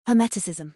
Hermeticism.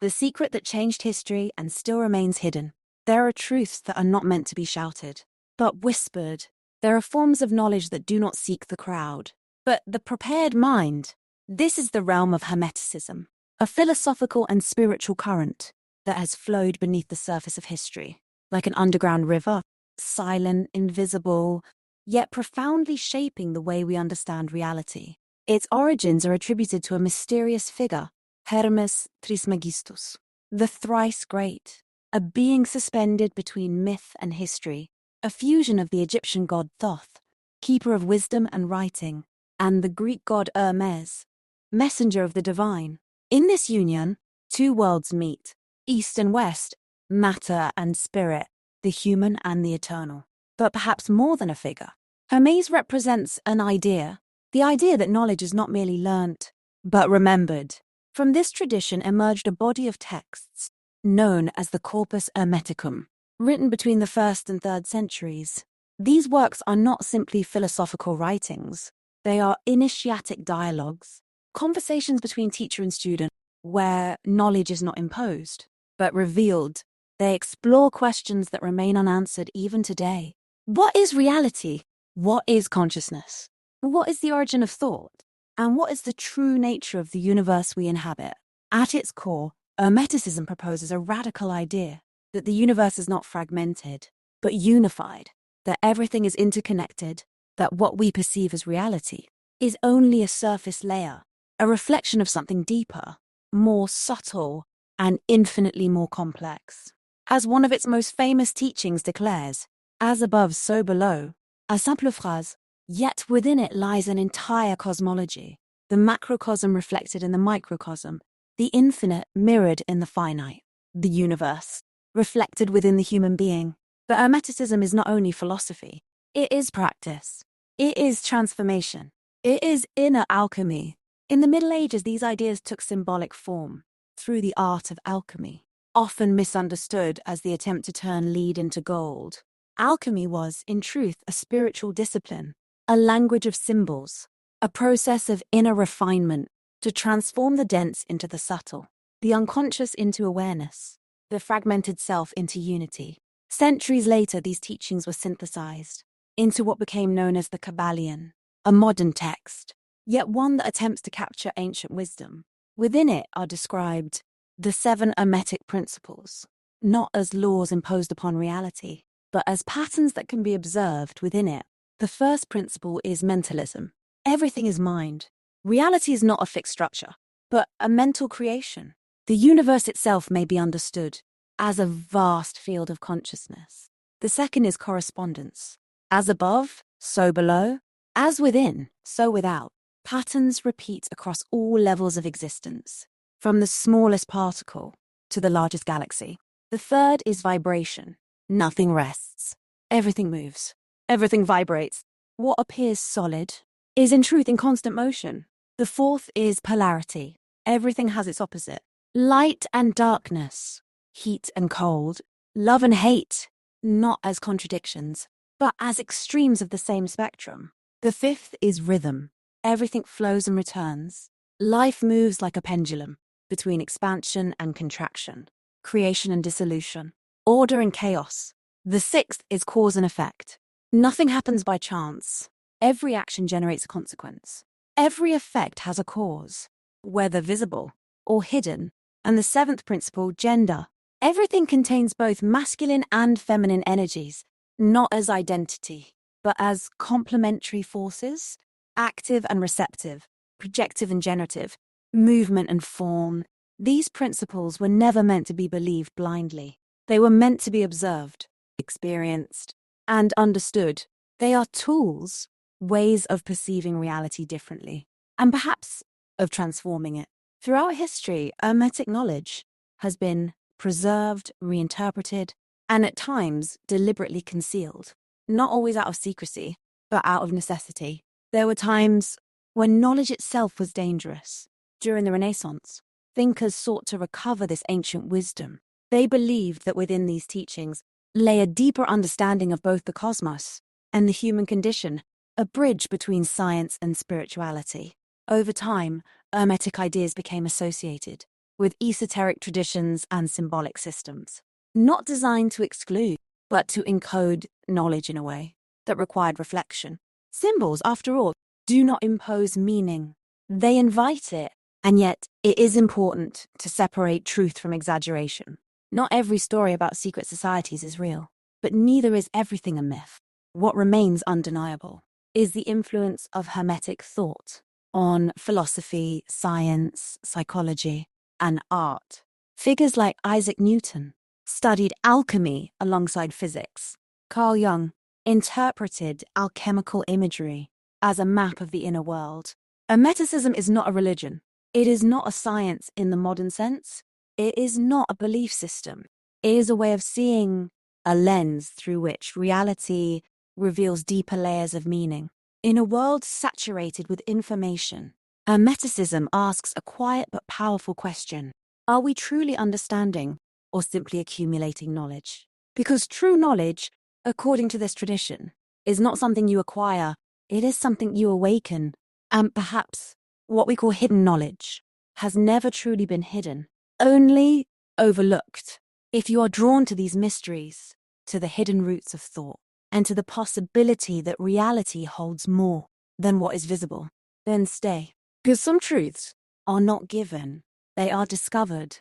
The secret that changed history and still remains hidden. There are truths that are not meant to be shouted, but whispered. There are forms of knowledge that do not seek the crowd, but the prepared mind. This is the realm of Hermeticism, a philosophical and spiritual current that has flowed beneath the surface of history, like an underground river, silent, invisible, yet profoundly shaping the way we understand reality. Its origins are attributed to a mysterious figure, Hermes Trismegisto, the thrice great, a being suspended between myth and history, a fusion of the Egyptian god Thoth, keeper of wisdom and writing, and the Greek god Hermes, messenger of the divine. In this union, two worlds meet, east and west, matter and spirit, the human and the eternal. But perhaps more than a figure, Hermes represents an idea, the idea that knowledge is not merely learnt, but remembered. From this tradition emerged a body of texts known as the Corpus Hermeticum, written between the 1st and 3rd centuries. These works are not simply philosophical writings. They are initiatic dialogues, conversations between teacher and student, where knowledge is not imposed, but revealed. They explore questions that remain unanswered even today. What is reality? What is consciousness? What is the origin of thought? And what is the true nature of the universe we inhabit? At its core, Hermeticism proposes a radical idea that the universe is not fragmented, but unified, that everything is interconnected, that what we perceive as reality is only a surface layer, a reflection of something deeper, more subtle, and infinitely more complex. As one of its most famous teachings declares, as above, so below, a simple phrase, yet within it lies an entire cosmology, the macrocosm reflected in the microcosm, the infinite mirrored in the finite, the universe, reflected within the human being. But Hermeticism is not only philosophy, it is practice, it is transformation, it is inner alchemy. In the Middle Ages, these ideas took symbolic form through the art of alchemy, often misunderstood as the attempt to turn lead into gold. Alchemy was, in truth, a spiritual discipline, a language of symbols, a process of inner refinement to transform the dense into the subtle, the unconscious into awareness, the fragmented self into unity. Centuries later, these teachings were synthesized into what became known as the Kybalión, a modern text, yet one that attempts to capture ancient wisdom. Within it are described the 7 Hermetic principles, not as laws imposed upon reality, but as patterns that can be observed within it. The first principle is mentalism. Everything is mind. Reality is not a fixed structure, but a mental creation. The universe itself may be understood as a vast field of consciousness. The second is correspondence. As above, so below. As within, so without. Patterns repeat across all levels of existence, from the smallest particle to the largest galaxy. The third is vibration. Nothing rests. Everything moves. Everything vibrates. What appears solid is in truth in constant motion. The fourth is polarity. Everything has its opposite. Light and darkness, heat and cold, love and hate, not as contradictions, but as extremes of the same spectrum. The fifth is rhythm. Everything flows and returns. Life moves like a pendulum between expansion and contraction, creation and dissolution, order and chaos. The sixth is cause and effect. Nothing happens by chance. Every action generates a consequence. Every effect has a cause, whether visible or hidden. And the seventh principle, gender. Everything contains both masculine and feminine energies, not as identity, but as complementary forces, active and receptive, projective and generative, movement and form. These principles were never meant to be believed blindly. They were meant to be observed, experienced, and understood. They are tools, ways of perceiving reality differently, and perhaps of transforming it. Throughout history, Hermetic knowledge has been preserved, reinterpreted, and at times deliberately concealed. Not always out of secrecy, but out of necessity. There were times when knowledge itself was dangerous. During the Renaissance, thinkers sought to recover this ancient wisdom. They believed that within these teachings lay a deeper understanding of both the cosmos and the human condition, a bridge between science and spirituality. Over time, Hermetic ideas became associated with esoteric traditions and symbolic systems, not designed to exclude, but to encode knowledge in a way that required reflection. Symbols, after all, do not impose meaning. They invite it, and yet it is important to separate truth from exaggeration. Not every story about secret societies is real, but neither is everything a myth. What remains undeniable is the influence of Hermetic thought on philosophy, science, psychology, and art. Figures like Isaac Newton studied alchemy alongside physics. Carl Jung interpreted alchemical imagery as a map of the inner world. Hermeticism is not a religion. It is not a science in the modern sense. It is not a belief system. It is a way of seeing, a lens through which reality reveals deeper layers of meaning. In a world saturated with information, Hermeticism asks a quiet but powerful question. Are we truly understanding or simply accumulating knowledge? Because true knowledge, according to this tradition, is not something you acquire, it is something you awaken. And perhaps what we call hidden knowledge has never truly been hidden, only overlooked. If you are drawn to these mysteries, to the hidden roots of thought, and to the possibility that reality holds more than what is visible, then stay. Because some truths are not given, they are discovered.